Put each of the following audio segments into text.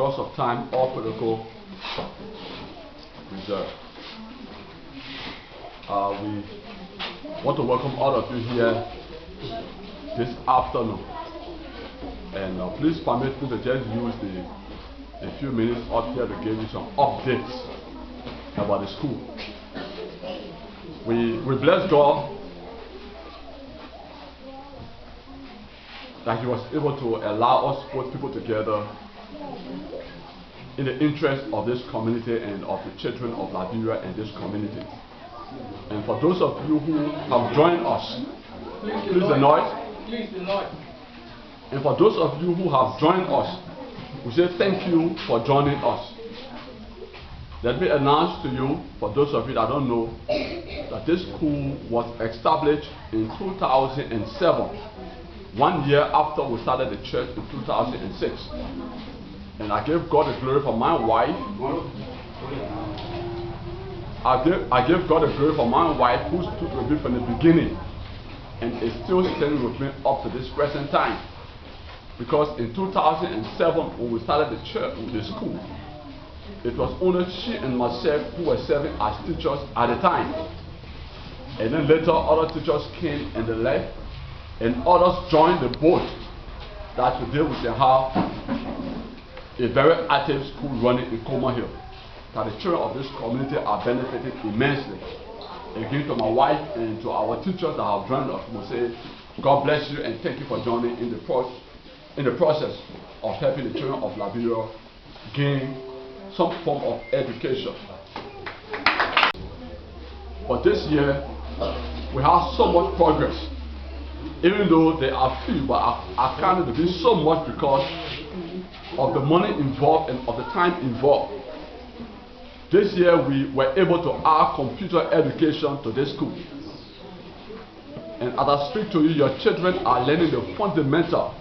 because of time, all protocol reserved. We want to welcome all of you here this afternoon. And please permit me to just use a few minutes up here to give you some updates about the school. We bless God that He was able to allow us to put people together in the interest of this community and of the children of Liberia and this community. And for those of you who have joined us, please the noise. And for those of you who have joined us, we say thank you for joining us. Let me announce to you, for those of you that don't know, that this school was established in 2007, 1 year after we started the church in 2006. And I give God the glory for my wife. I give God the glory for my wife who stood with me from the beginning and is still standing with me up to this present time. Because in 2007, when we started the church, the school, it was only she and myself who were serving as teachers at the time. And then later, other teachers came and they left, and others joined the boat that today we can have a very active school running in Coleman Hill. That the children of this community are benefiting immensely. Again, to my wife and to our teachers that have joined us, we say, God bless you and thank you for joining in the process of helping the children of Liberia gain some form of education. But this year, we have so much progress. Even though there are few, but I can't be so much because of the money involved and of the time involved. This year we were able to add computer education to this school. And as I speak to you, your children are learning the fundamental,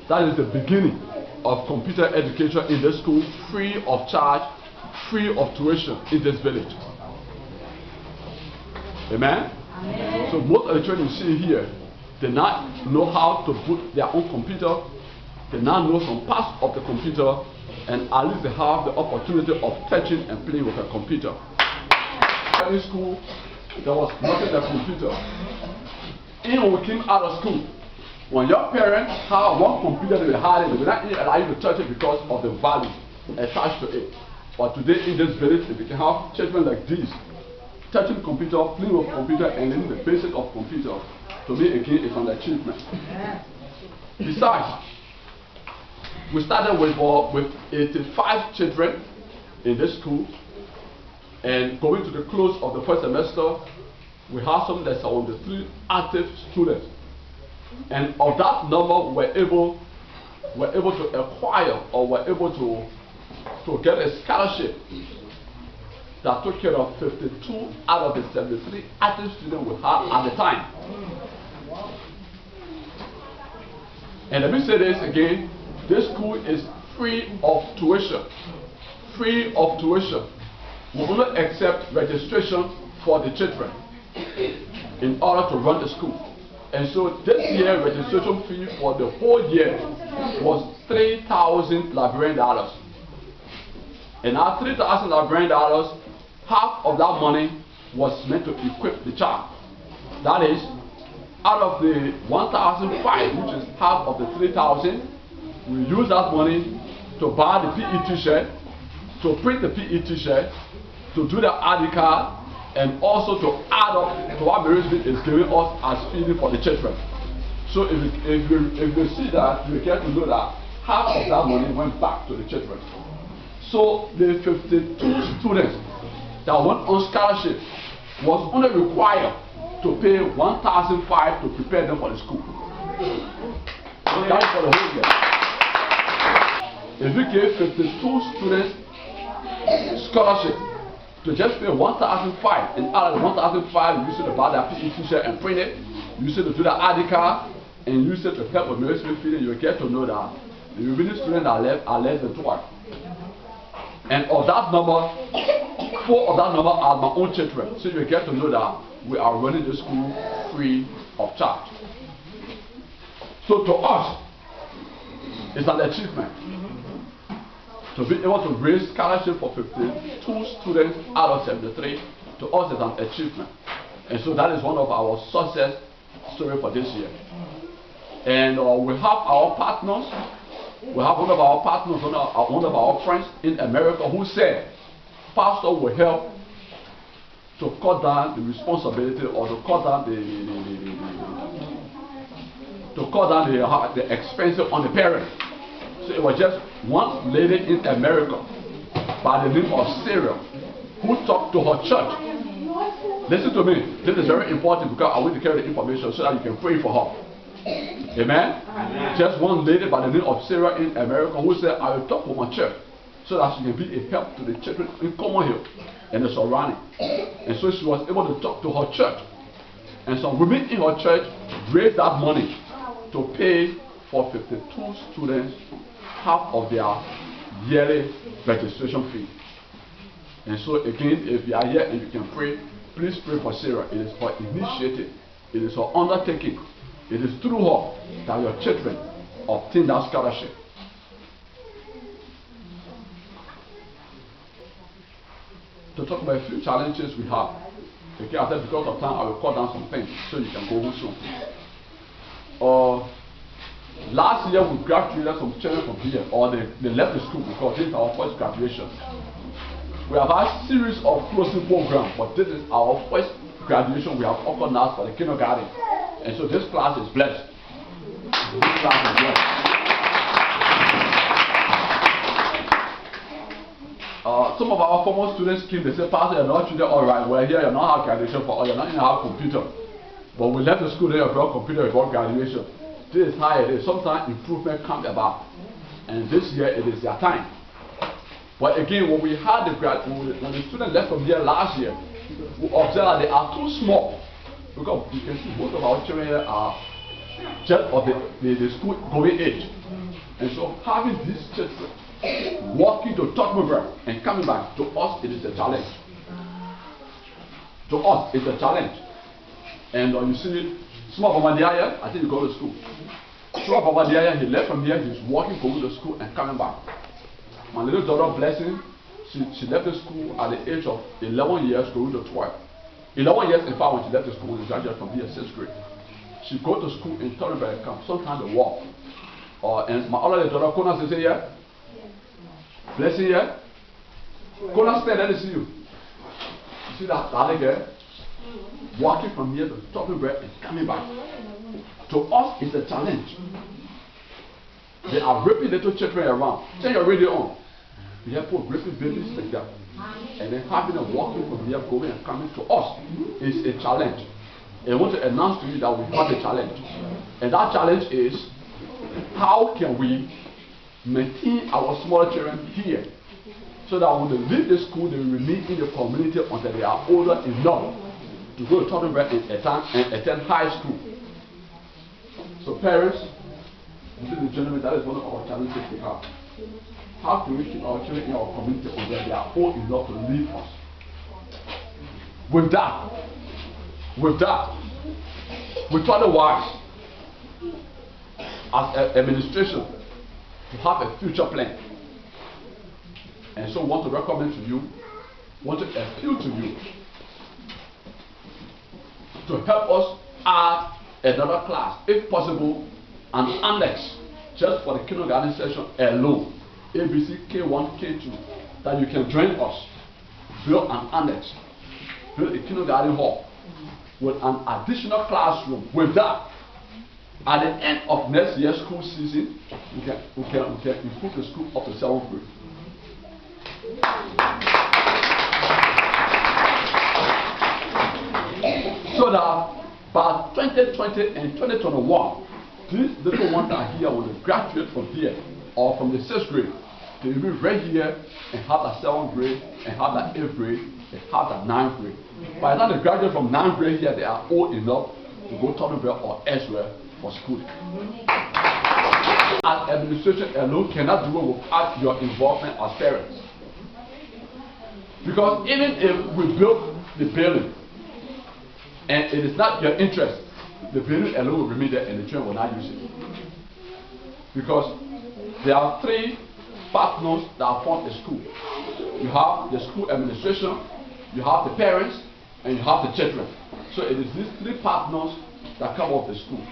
that is the beginning of computer education in this school, free of charge, free of tuition in this village. Amen? Amen. So most of the children you see here, they now know how to boot their own computer. They now know some parts of the computer, and at least they have the opportunity of touching and playing with a computer. In school, there was nothing like computer. Even when we came out of school, when your parents have one computer they had, they will not allow you to touch it because of the value attached to it. But today in this village, if you can have children like this, touching computer, playing with computer, and learning the basics of computer, to me again is an achievement. Besides, we started with 85 children in this school, and going to the close of the first semester, we have some that's 3 active students. And of that number, we're able to acquire, or we're able to get a scholarship that took care of 52 out of the 73 active students we had at the time. And let me say this again, this school is free of tuition. Free of tuition. We only accept registration for the children in order to run the school. And so this year registration fee for the whole year was 3,000 Liberian dollars. And our 3,000 Liberian dollars, half of that money was meant to equip the child. That is, out of the 1,005, which is half of the 3,000, we use that money to buy the PE t-shirt, to print the PE t-shirt, to do the ID card, and also to add up to what Mary Smith is giving us as feeding for the children. So if you see that, you get to know that half of that money went back to the children. So the 52 students that went on scholarship was only required to pay 1,500 to prepare them for the school. That's for the whole year. If we gave 52 students scholarship to just pay 1,500, and out of the 1,500, you use it to buy that PE t-shirt and print it, use it to do the ID card, and use it to help with Mary Smith feeding, you will get to know that the remaining students are less than 12. And of that number, 4 of that number are my own children. So you will get to know that we are running the school free of charge. So to us, it's an achievement. To be able to raise scholarship for 52 students out of 73, to us is an achievement. And so that is one of our success story for this year. And we have our partners. We have one of our partners, one of our friends in America who said, Pastor will help to cut down the responsibility or to cut down the expense on the parent. So it was just one lady in America by the name of Sarah who talked to her church. Listen to me. This is very important because I want to carry the information so that you can pray for her. Amen? Amen. Just one lady by the name of Sarah in America who said, I will talk with my church so that she can be a help to the children in Coleman Hill and the surrounding. And so she was able to talk to her church. And so women in her church raised that money to pay for 52 students half of their yearly registration fee. And so again, if you are here and you can pray, please pray for Sarah. It is her initiative. It is her undertaking. It is through her that your children obtain that scholarship. To talk about a few challenges we have. Okay, I said because of time I will cut down some things so you can go home soon. Last year we graduated some children from here, or they left the school because this is our first graduation. We have had a series of closing programs, but this is our first graduation we have organized for the kindergarten. And so this class is blessed. This class is blessed. Some of our former students came, they said, Pastor, you're not children, all right, we're here, you're not have graduation for all, you're not even have computer. But we left the school there before computer, before graduation. This is how it is. Sometimes improvement comes about. And this year it is their time. But again, when we had when the students left from here last year, we observed that they are too small. Because you can see most of our children here are just of the school going age. And so having these children walking to Tottenham and coming back, to us it is a challenge. To us it's a challenge. And you see, small Bamandiaya, I think you go to school. Small Bamandiaya, he left from here, he's walking, going to school and coming back. My little daughter, Blessing, she left the school at the age of 11 years, going to 12. 11 years, in fact, when she left the school, she graduated from here 6th grade. She go to school in Tottenham and come, sometimes they walk. And my other daughter, Kona, say, yeah? Blessing, yeah? Kona, stand, let me see you. You see that darling girl? Walking from here to Tottenham and coming back. To us, it's a challenge. They are raping little children around. Turn your radio on. We have put raping babies like that. And then having them walking from here, going and coming to us is a challenge. And I want to announce to you that we have a challenge. And that challenge is, how can we maintain our small children here so that when they leave the school, they will remain in the community until they are older enough to go to Tottenham and attend high school. So parents, ladies and gentlemen, that is one of our challenges we have. How can we keep our children in our community until they are old enough to leave us? With that, we thought it wise as an administration to have a future plan. And so we want to recommend to you, want to appeal to you to help us add another class, if possible, an annex just for the kindergarten session alone, ABC K1, K2, that you can join us, build an annex, build a kindergarten hall with an additional classroom. With that, at the end of next year's school season, we can improve the school up to 7th grade. So that by 2020 and 2021, these little ones that are here will graduate from here or from the 6th grade. They will be right here and have that 7th grade and have that 8th grade and have that 9th grade. By the time they graduate from 9th grade here, they are old enough to go to Tottenham or elsewhere for schooling. As administration alone cannot do it without your involvement as parents. Because even if we build the building and it is not your interest, the building alone will remain there and the children will not use it. Because there are 3 partners that form a school. You have the school administration, you have the parents, and you have the children. So it is these three partners that come up the school.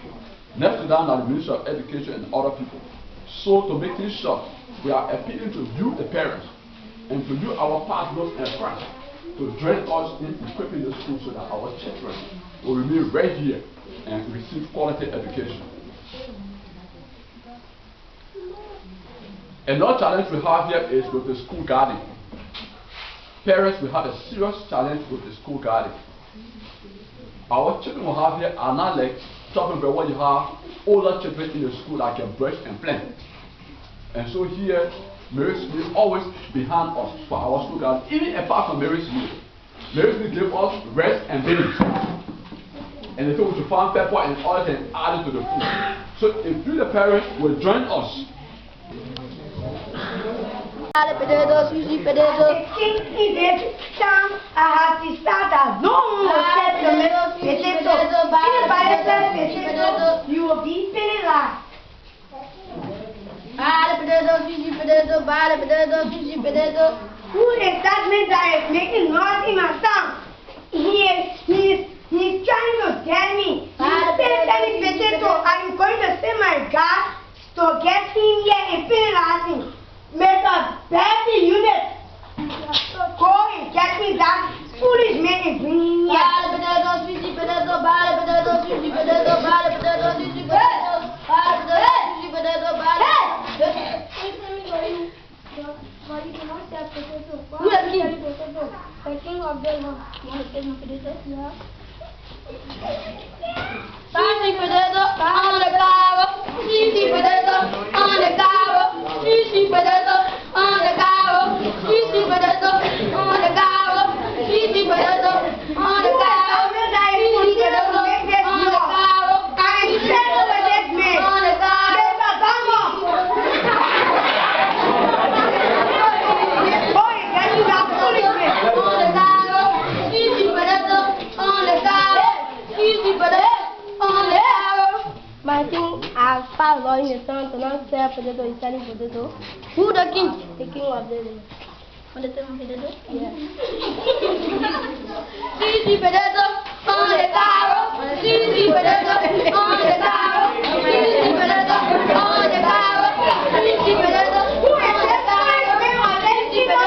Next to that are the Ministry of Education and other people. So to make things short, we are appealing to you, the parents, and to you, our partners and friends, to join us in equipping the school so that our children will remain right here and receive quality education. Another challenge we have here is with the school garden. Parents will have a serious challenge with the school garden. Our children will have here are not like talking about when you have older children in the school that can brush and plant. And so here, Mary Smith always behind us for our school garden, even apart from Mary Smith. Mary Smith gave us rest and beans. And they told us to farm pepper and oil and add it to the food. So if you, the parents, will join us. I have to start as no you will be penalized. Who is that man that is making noise in my sound? He's trying to get me. Potato, are you going to send my God to get him here and penalize him? Make a bad unit. Go and get me that foolish man and bring him here. The king of the world. You want to take my potato? Yeah. Easy potato on the cover. Easy potato on the cover. Easy potato on the cover. Easy potato on the cover. Easy potato on the cover. Easy potato on the cover. I'm settled with this man. On the cover. Boy, get you that foolish man. On the cover. Easy potato on the cover. Easy potato on the cover. My king has passed on in the sun to not sell potato, is selling potato. Who the king? The king of the world. On the potato? Yeah. Easy potato on the cover. Easy potato on the cover. Easy potato on the cover. Easy potato on the cover. Easy potato.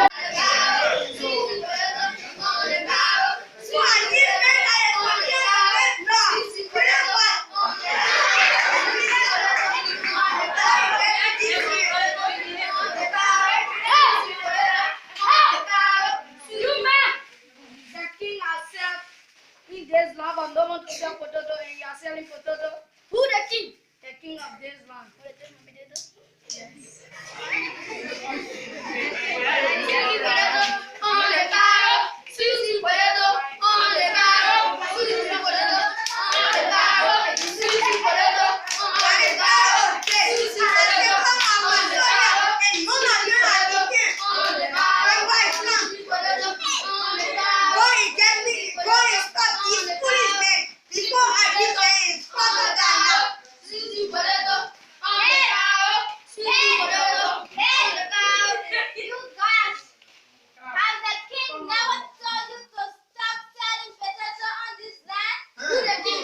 This land and don't want to sell potato and you are selling potato. Who the king? The king of this land. Who the king of potato? Yes. On the cover. Easy potato on the cover. Easy potato on the cover. Easy potato on the cover. Easy potato on the cover. And none of you are looking. On the cover. Easy potato on the cover. Go and get me. Go and stop these foolish men before I give them further than now. Easy potato on the cover. Easy potato on the cover. You guys, has the king never told you to stop selling potato on this land? Who the king?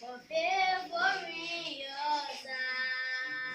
For favoring your son.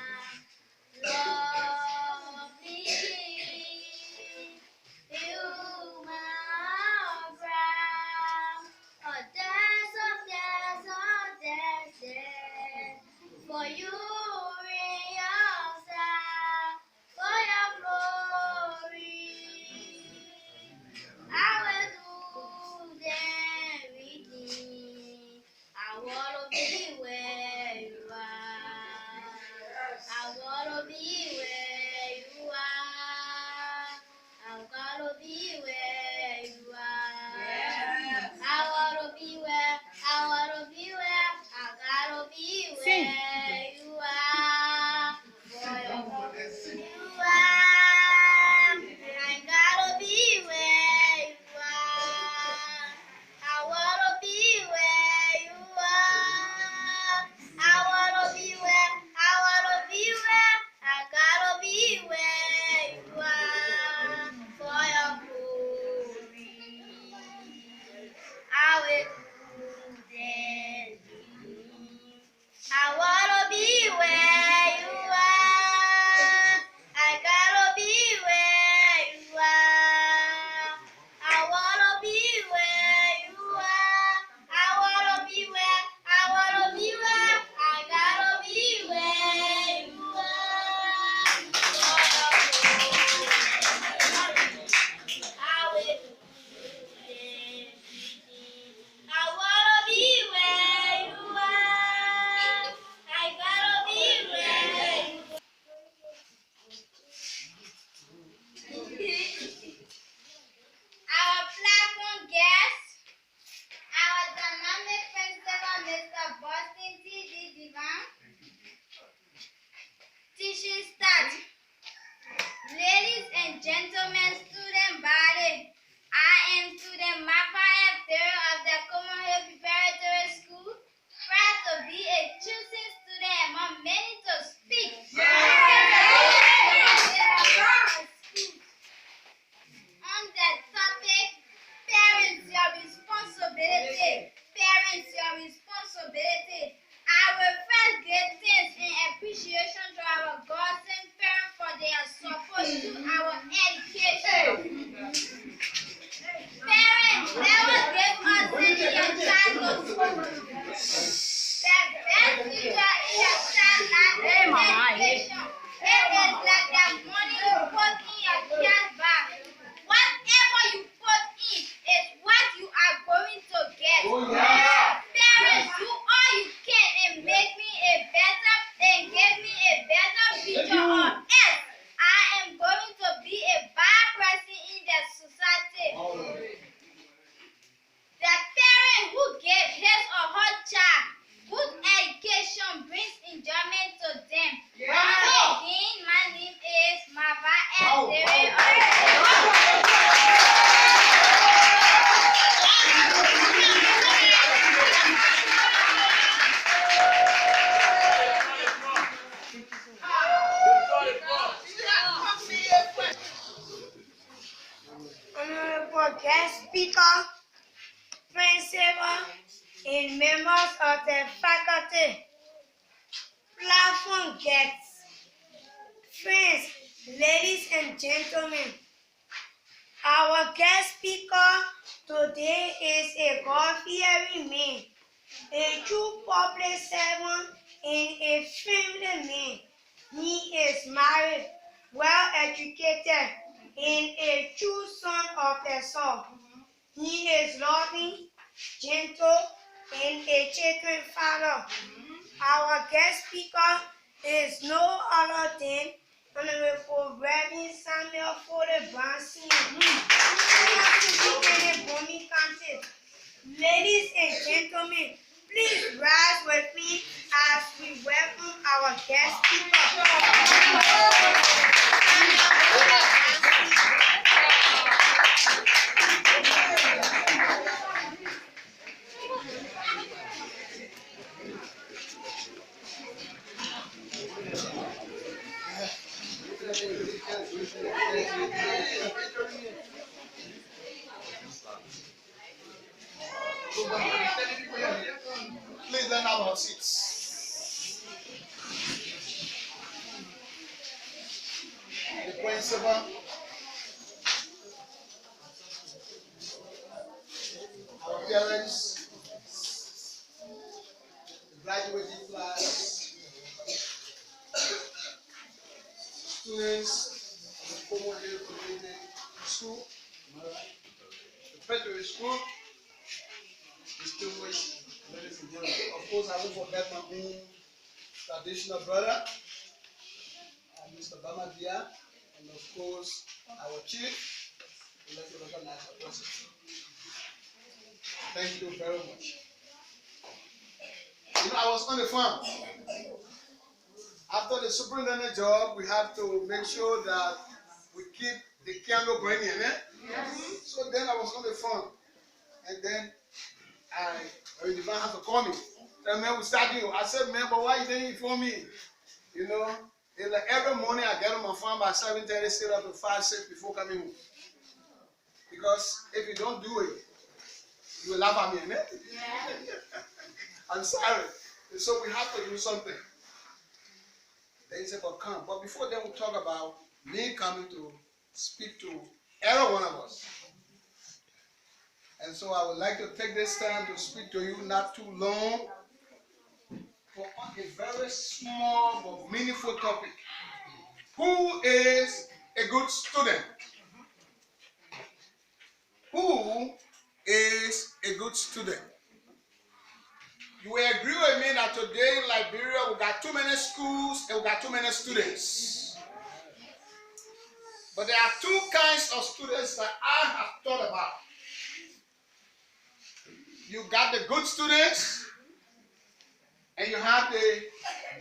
choosing student among many to speak. On that topic, parents, your responsibility. Parents, your responsibility. I will first give thanks and appreciation to our guardian parents for their support to our education. Parents, never give us sending your child to school. The best teacher in your child's life is education. It is like the money you put in your child's bag. Whatever you put in is what you are going to get. Parents, do all you can and make me a better and give me a better future, or else I am going to be a bad person in the society. The parent who gave his or her child good education brings enjoyment to them. Once again, my name is Mava Honorable guest speaker, principal, and members of the faculty, platform guests, friends, ladies and gentlemen. Our guest speaker today is a God-fearing man, a true public servant, and a family man. He is married, well-educated, and a true son of the soul. He is loving, gentle, and a children father. Our guest speaker is no other than Honorable Reverend Samuel Fode Brown Sr. Ladies and gentlemen, please rise with me as we welcome our guest speaker. Please then have our seats. The principal, our parents, the graduating class, students of the Coleman Community School, the Preparatory School, distinguished ladies and gentlemen. Of course, I won't forget my own traditional brother, Mr. Bamadia, and of course, our chief. Let's recognize our president. Thank you very much. You know, I was on the farm. After the superintendent job, we have to make sure that we keep the candle burning, So then I was on the farm, and then the divine had to call me. Tell man, we start you. I said, man, but why you didn't inform me? You know, it's like every morning I get on my farm by 7:30, sit up to 5, 6 before coming home. Because if you don't do it, you will laugh at me, I'm sorry. So we have to do something. They said, but come. But before then, we'll talk about me coming to speak to every one of us. And so I would like to take this time to speak to you, not too long, for a very small but meaningful topic. Who is a good student? Who is a good student? You will agree with me that today in Liberia we got too many schools and we got too many students. But there are two kinds of students that I have thought about. You got the good students and you have the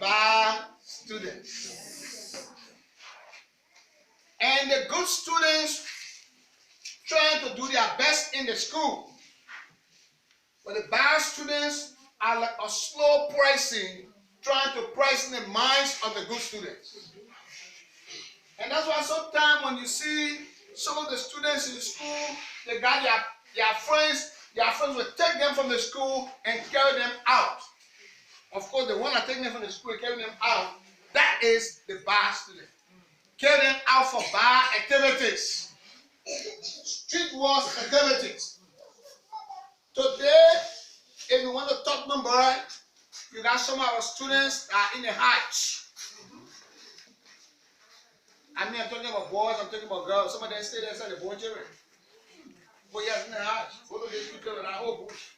bad students. And the good students trying to do their best in the school. But the bad students are like a slow pricing trying to press in the minds of the good students. And that's why sometimes when you see some of the students in school, they got their friends will take them from the school and carry them out. Of course, the one that take them from the school and carry them out, that is the bad student. Carry them out for bad activities, street wars activities. Today, if you want to talk number, you got some of our students that are in the heights. I mean, I'm talking about boys, I'm talking about girls. Some of them stay there inside the boy children. But yes, in the heights. Follow these people in that whole bush.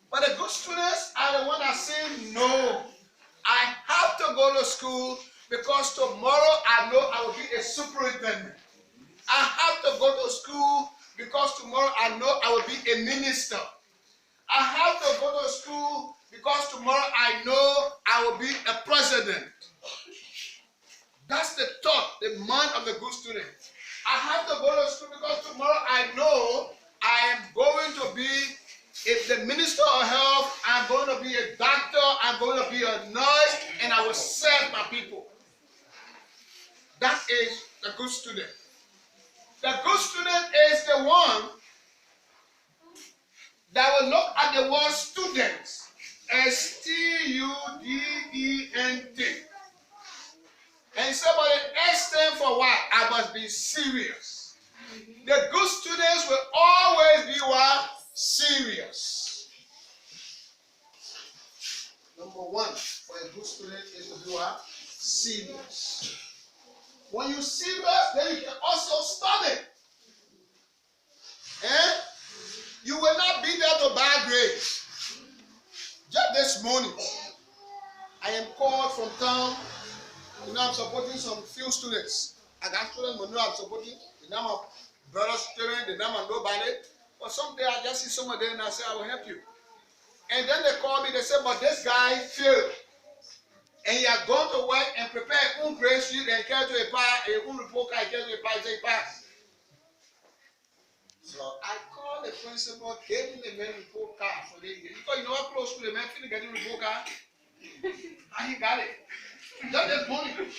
But the good students are the ones that say, no, I have to go to school because tomorrow I know I will be a superintendent. I have to go to school because tomorrow I know I will be a minister. I have to go to school because tomorrow I know I will be a president. That's the thought, the mind of the good student. I have to go to school because tomorrow I know I am going to be the minister of health, I'm going to be a doctor, I'm going to be a nurse, and I will serve my people. That is the good student. The good student is the one that will look at the word students. S-T-U-D-E-N-T. And so, but the S stands for what? I must be serious. The good students will always be what? Serious. Number one for a good student is to be what? Serious. When you're serious, then you can also study. And you will not be there to buy grades. Just this morning, I am called from town. You know, I'm supporting some few students. I got students who know I'm supporting. The name of brother student, the name of nobody. But someday I just see some of them and I say, I will help you. And then they call me, they say, but this guy failed. And he has gone to work and prepare a own grade sheet and carry to a pass, a own report card, carry to a pass, say pass. So I called the principal, gave him the main report card for the year. Because you know how close to the man finna get the report card? And he got it. Just this morning.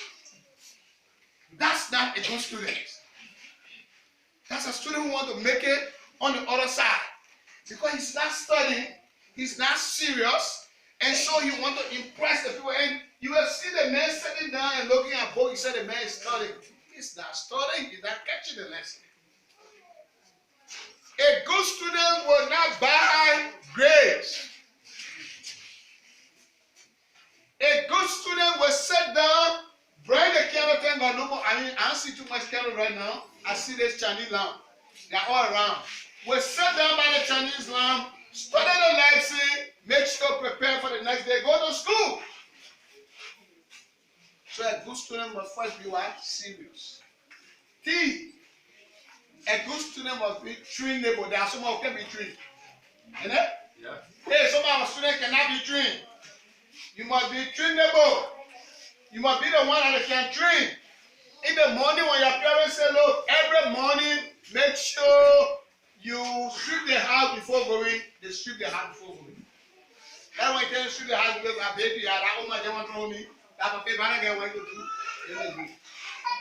That's not a good student. That's a student who wants to make it on the other side. Because he's not studying, he's not serious, and so he wants to impress the people. And you will see the man sitting down and looking at book. He said the man is studying. He's not studying, he's not catching the lesson. A good student will not buy grades. A good student will sit down, bring the candle, thank God, no more. I don't see too much candle right now. I see this Chinese lamp. They're all around. We'll sit down by the Chinese lamp, study the lesson, make sure prepare for the next day, go to school. So a good student must first be what? Serious. T. A good student must be trainable. There are some who can be trained. You know? Yeah. Hey, some of our students cannot be trained. You must be trainable. You must be the one that can train. In the morning when your parents say, look, every morning, make sure you sweep the house before going. They sweep the house before going. That's why you tell you sweep the house because my baby, I don't want to throw me. That's what people are going to do.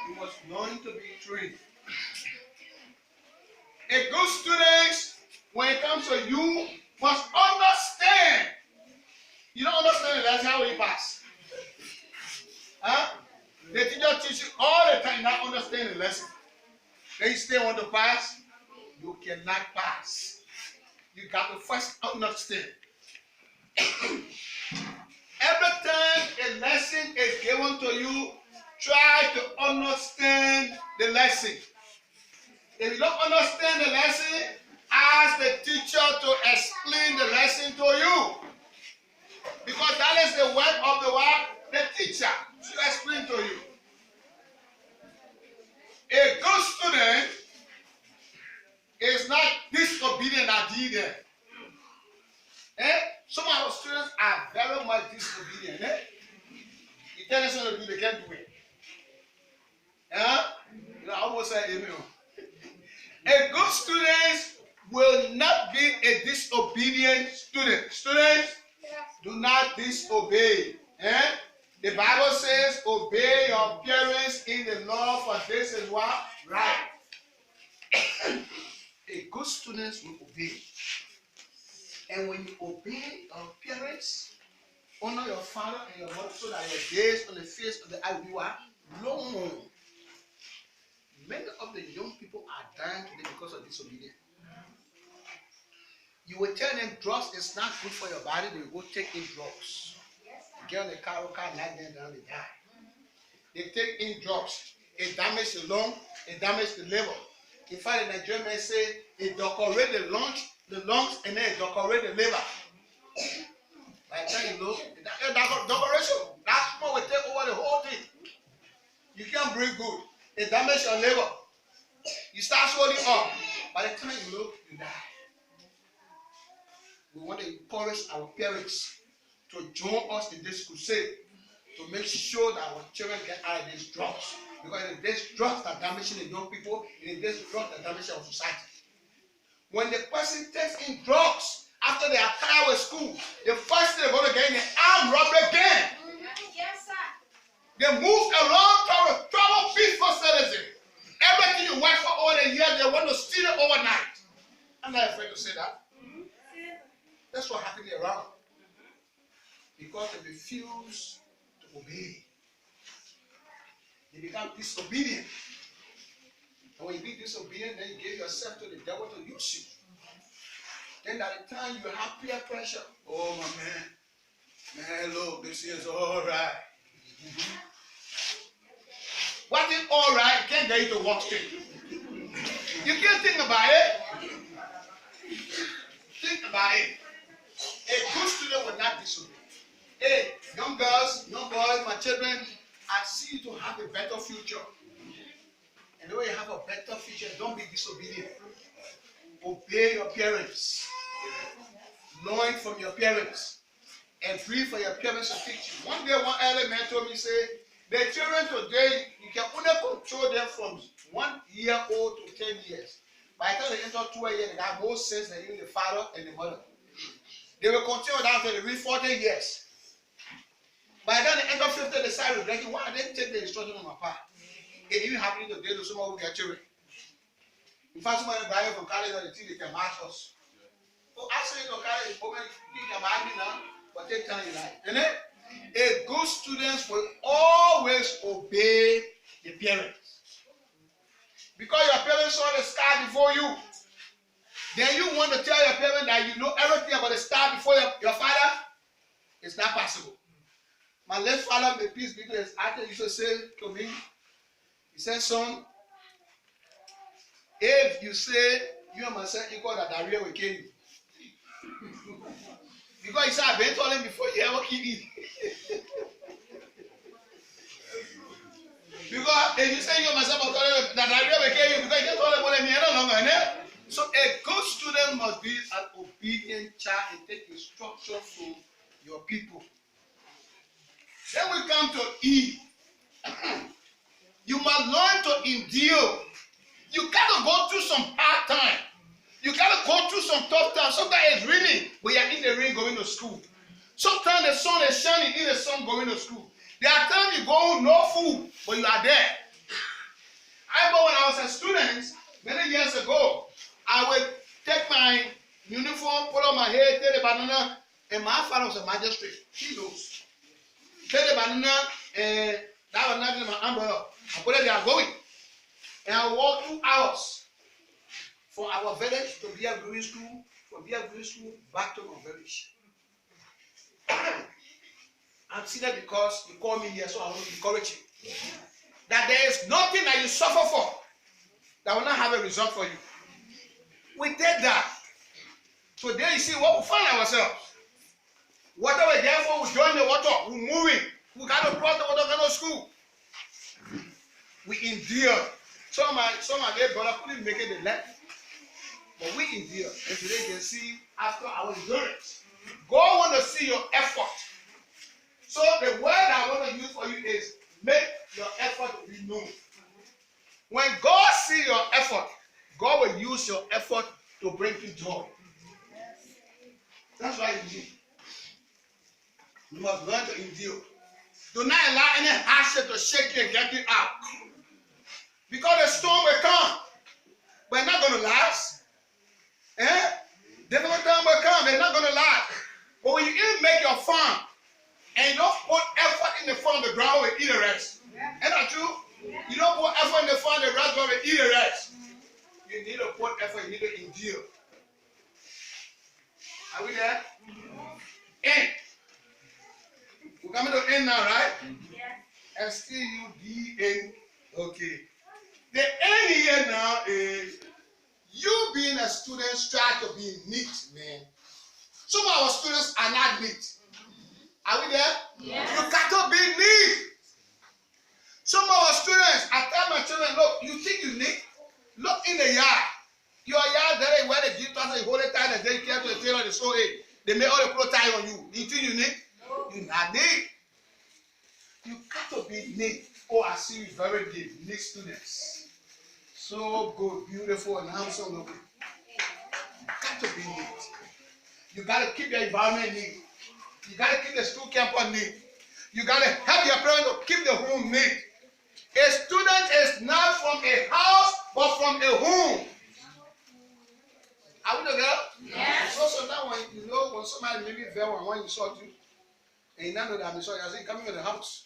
You must learn to be trained. A good student, when it comes to you, must understand. You don't understand it, that's how you pass. Huh? The teacher teaches you all the time, not understand the lesson. Then you still want to pass, you cannot pass. You got to first understand. Every time a lesson is given to you, try to understand the lesson. If you don't understand the lesson, ask the teacher to explain the lesson to you. Because that is the work of the teacher to explain to you. A good student is not disobedient as he did. Some of our students are very much disobedient. You tell them something to do, they can't do it. You almost say amen. A good student will not be a disobedient student. Students, Do not disobey. The Bible says, obey your parents in the law, for this is what? Right. A good student will obey. And when you obey your parents, honor your father and your mother so that your days on the face of the earth will be long. Many of the young people are dying today because of disobedience. You will tell them drugs is not good for your body, they will go take in drugs. Get on the car, knock them down, they die. They take in drugs. It damages the lung, it damages the liver. In fact, the Nigerian men say it decorate the lungs, and then it decorate the liver. By the time you look, decoration, that smoke will take over the whole thing. You can't breathe good. It damages your liver. You start swelling up. By the time you look, you die. We want to encourage our parents to join us in this crusade to make sure that our children get out of these drugs. Because it is these drugs that are damaging the young people, it is these drugs that damage our society. When the person takes in drugs after they are tired with school, the first thing they're going to get in an armed robbery gang. Yes, sir. They move around to trouble peaceful citizen. Everything you work for all the year, they want to steal it overnight. I'm not afraid to say that. That's what happened around. Because they refuse to obey. They become disobedient. And when you be disobedient, then you give yourself to the devil to use you. Then at the time you have peer pressure. Oh my man, look, this is all right. What is all right? You can't get you to walk straight. You can't think about it. Think about it. A good student will not disobey. Hey, young girls, young boys, my children, I see you to have a better future. And the way you have a better future, don't be disobedient. Obey your parents. Learn from your parents. And breathe for your parents to teach you. One day, one elder man told me, say, the children today, you can only control them from 1 year old to 10 years. By the time they enter 12 years, they have more sense than even the father and the mother. They will continue that until they reach 40 years. By the time they enter 50, they start regretting, why I didn't take the instruction on my part. It even happening today to someone who get children. In fact, somebody buy from college and they think they can match us. So I say to college, you can match me now, but take time in life. And then, a good student will always obey the parents. Because your parents saw the sky before you. Then you want to tell your parents that you know everything about the star before your father? It's not possible. My late father, may peace be to his heart, used to say to me, he said, son, if you say you and myself equal, that diarrhea will kill you. Because he said, I've been told him before you ever kill you. Because if you say you and myself, that diarrhea will kill you, because you told him, well, me no longer. So a good student must be an obedient child and take instruction from your people. Then we come to E. You must learn to endure. You got to go through some hard time. You got to go through some tough time. Sometimes it's raining, but you're in the rain going to school. Sometimes the sun is shining in the sun going to school. There are times you go home, no food, but you are there. I remember when I was a student, many years ago, I would take my uniform, put on my hair, take the banana, and my father was a magistrate. He knows. Take the banana, and that was not in my umbrella. I put it there, going. And I walked 2 hours from our village to Bia Green School, from Bia Green School back to my village. I'm sitting there because you called me here, so I want to encourage you. That there is nothing that you suffer for that will not have a result for you. We did that. So there you see what we find ourselves. Whatever we're there for, we join the water, we're moving. We got to cross the water, go to school. We endure. Some of my dear brother couldn't make it the left. But we endure. And today you can see after our endurance. God wants to see your effort. So the word I want to use for you is make your effort be known. When God sees your effort, God will use your effort to bring you joy. That's why you need. You must learn to endure. Do not allow any hardship to shake you and get you out. Because the storm will come, but it's not going to last. Difficult time will come, they're not going to last. But when you even make your farm, and you don't put effort in the farm, the ground will eat the rest. Isn't that true? You don't put effort in the farm, the ground will eat the rest. You need to put effort, you need to endure. Are we there? End. We're coming to end now, right? S-T-U-D-N. Okay. The end here now is you being a student try to be neat, man. Some of our students are not neat. Are we there? Yes. You got to be neat. Some of our students, I tell my children, look, you think you neat? Look in the yard. Your yard there where they give us a whole time and they care to the tailor the sew it. They make all the clothes tie on you. You think you neat? No. You're not neat. You got to be neat. Oh, I see you very neat. Neat students. So good, beautiful, and handsome looking. You got to be neat. You got to keep your environment neat. You got to keep the school campus neat. You got to help your parents to keep the home neat. A student is not from a house, but from a home. Are we together? Yes. So sometimes when you know when somebody maybe fell when you saw you, and you now know that I'm sorry, I say coming from the house.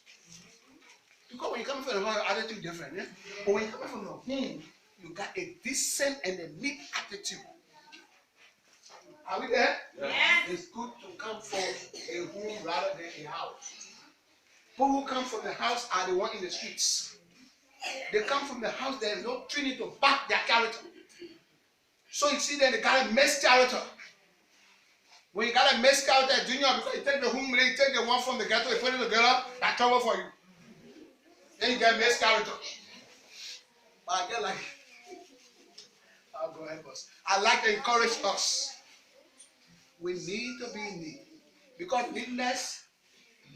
Because when you come from the house, your attitude is different. Yeah? But when you come from the home, you got a decent and a neat attitude. Are we there? Yes. It's good to come from a home rather than a house. People who come from the house are the ones in the streets. They come from the house, there is no training to back their character. So you see that they got a mess character. When you got a mess character, junior, because you take the home, you take the one from the ghetto, you put it together, that's trouble for you. Then you get mess character. But I get like, I'll go help us. I like to encourage us. We need to be neat. Because neatness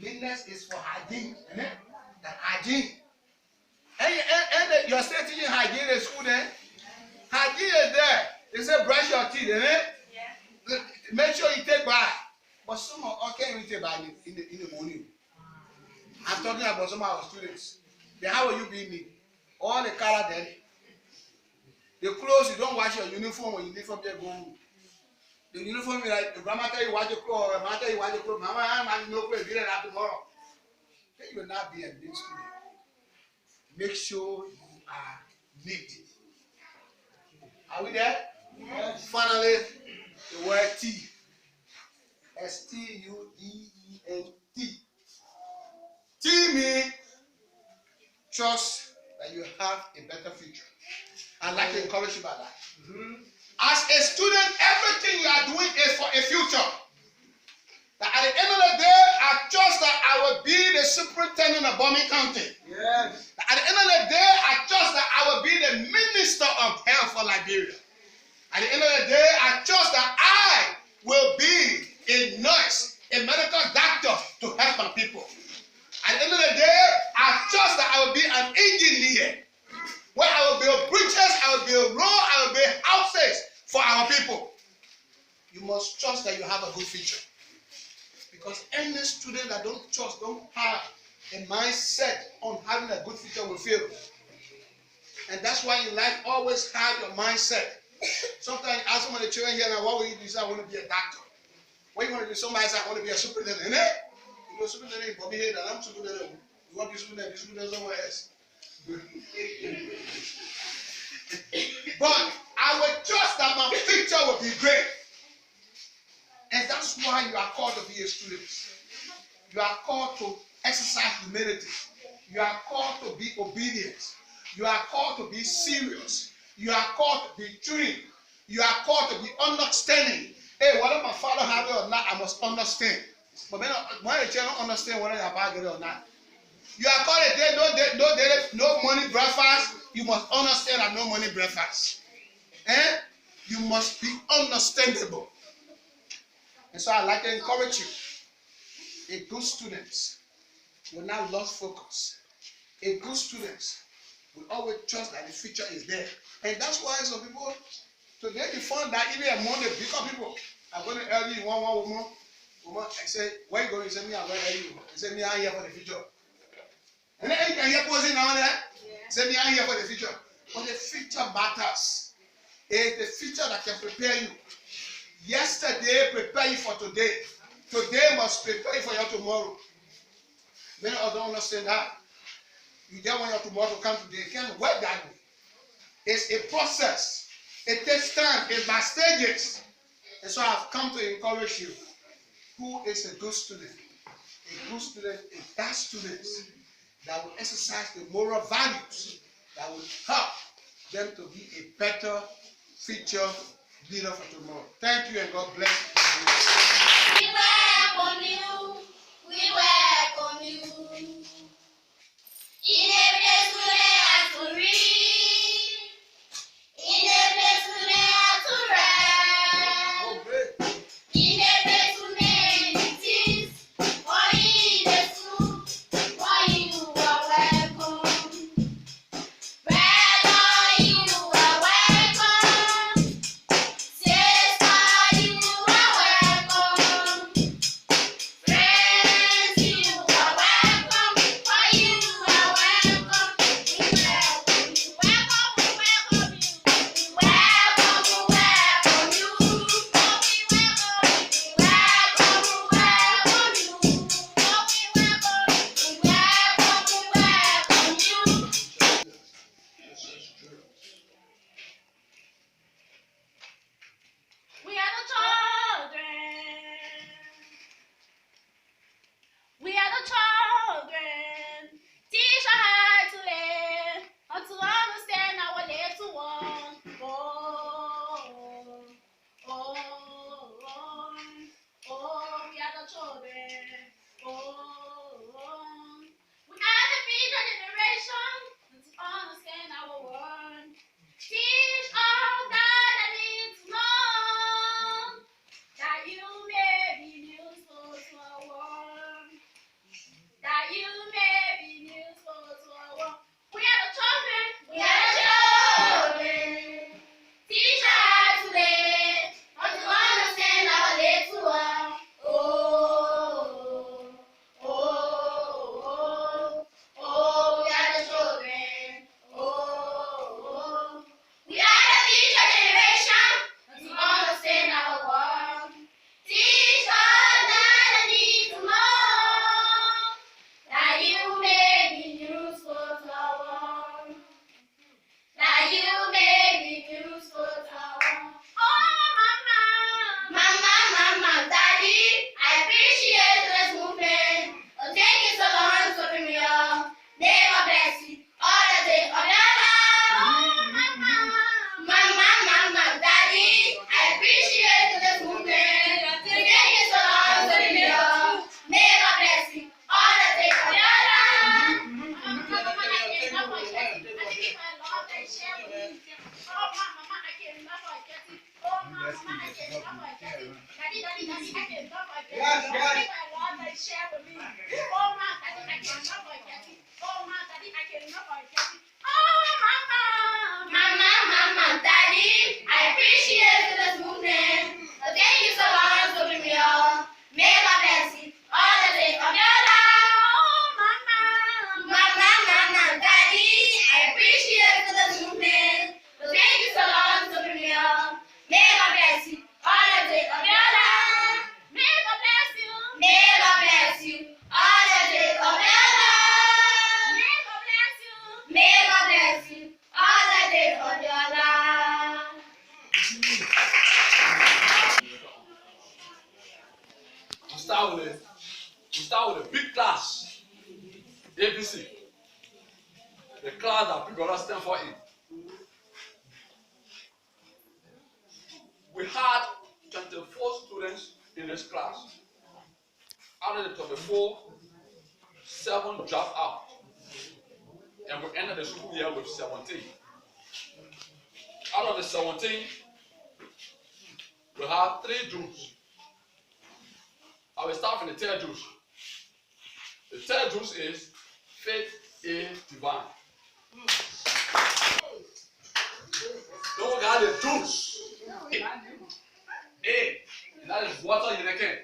is for hygiene. Isn't it? The hygiene. And you're still teaching hygiene in school then? Hygiene is there. They say brush your teeth, isn't it? Yeah. Make sure you take bath. But some of us can't even take bath in the morning. I'm talking about some of our students. Then how will you be neat? All the color then. The clothes, you don't wash your uniform when you leave from there go home. The uniform is like, the grandma tell you wash your clothes, or mama tell you wash your clothes. Mama, I'm no clothes, be there tomorrow. Then you will not be a neat student. Make sure you are neat. Are we there? Yes. Finally, the word T. S-T-U-D-E-N-T. T means trust that you have a better future. I'd like to encourage you by that. As a student, everything you are doing is for a future. That at the end of the day, I trust that I will be the superintendent of Bombay County. Yes. At the end of the day, I trust that I will be the minister of health for Liberia. At the end of the day, I trust that I will be a nurse, a medical doctor to help my people. At the end of the day, I trust that I will be an engineer. Where I will build bridges, I will build roads, I will build houses for our people. You must trust that you have a good future. Because any student that don't trust, don't have a mindset on having a good future will fail. And that's why in life, always have your mindset. Sometimes you ask some of the children here, now, what will you do? Say, I want to be a doctor. What you want to do? Somebody say, I want to be a superintendent. You know, superintendent, Bobby here, I'm superintendent. You want to be superintendent somewhere else. But I will trust that my future will be great. And that's why you are called to be a student. You are called to exercise humility. You are called to be obedient. You are called to be serious. You are called to be trained. You are called to be understanding. Hey, whether my father have it or not, I must understand. But when the child don't understand whether your father get it or not, you are called a day, no money breakfast. You must understand that no money breakfast. You must be understandable. And so I'd like to encourage you. A good student will not lose focus. A good student will always trust that the future is there. And that's why some people, today you find that even among the bigger people are going to early one woman. I say, where you going? He said, me, I'm ready. He said, me, I'm here for the future. And then you can hear posing now there. He said, me, I'm here for the future. But the future matters. It's the future that can prepare you. Yesterday prepare you for today. Today must prepare you for your tomorrow. Many of us don't understand that. You just want your tomorrow to come today. It can't work that way. It's a process. It takes time. It's by stages. And so I've come to encourage you. Who is a good student? A good student is that student that will exercise the moral values that will help them to be a better future leader for tomorrow. Thank you and God bless you. We welcome you. We welcome you. In a place we have to read. In a place we have to write. In a place we make things. For in the school, for you are welcome. Brother, you are welcome. Sister, you are welcome. Friends, you are welcome. For you are welcome. We welcome you. Welcome, we welcome you. We welcome, we welcome you. Oh, we welcome you. We welcome, we welcome you. Oh, we welcome, we welcome, we welcome you. We are the children. We are the children. Teach us how to live, how to understand our little one. We are the children. We are the future generation to understand our world. Teach all that I need to know, that you may be useful to our world. That you may be useful to our world. We are the children. We are the children. Teach us how to live, how to understand our little world. We are the children. We are the future generation to understand our world. Teach all that I need to know, that you may be useful to our world. That you may be useful to our world. Oh, Mama, Daddy, I appreciate this movement. Oh, thank you so long for bringing me up. May God bless you all the days of your life. Oh, Mama, Daddy, I appreciate this movement. Oh, thank you so long for bringing me up. May God bless you all the days of your life. Mama, I cannot forget it. I think my Lord and share with me. Oh, Mama, I cannot forget it. Oh, Mama, I cannot forget it. Daddy, I cannot forget it. I think my Lord and share with me. Oh, Mama, Daddy, I cannot forget it. Oh, Mama, Daddy, I cannot forget it. Oh, Mama, Daddy, I appreciate this movement. Oh, thank you so much for bringing me up. May God bless you all the days of your life. Oh, Mama, Daddy, I appreciate this movement. Oh, thank you so much for bringing me up. May God bless you all the days of your life. May God bless you. May God bless you all the days of your life. May God bless you. May God bless you all the days of your life. We start with a big class, ABC, the class that Preparatory stand for in. We had 24 students in this class. Out of the 24, 7 dropped out. And we ended the school year with 17. Out of the 17, we have 3 Jews. I will start from the third Jews. The third Jews is faith is divine. Don't got the juice. And that is water in the can.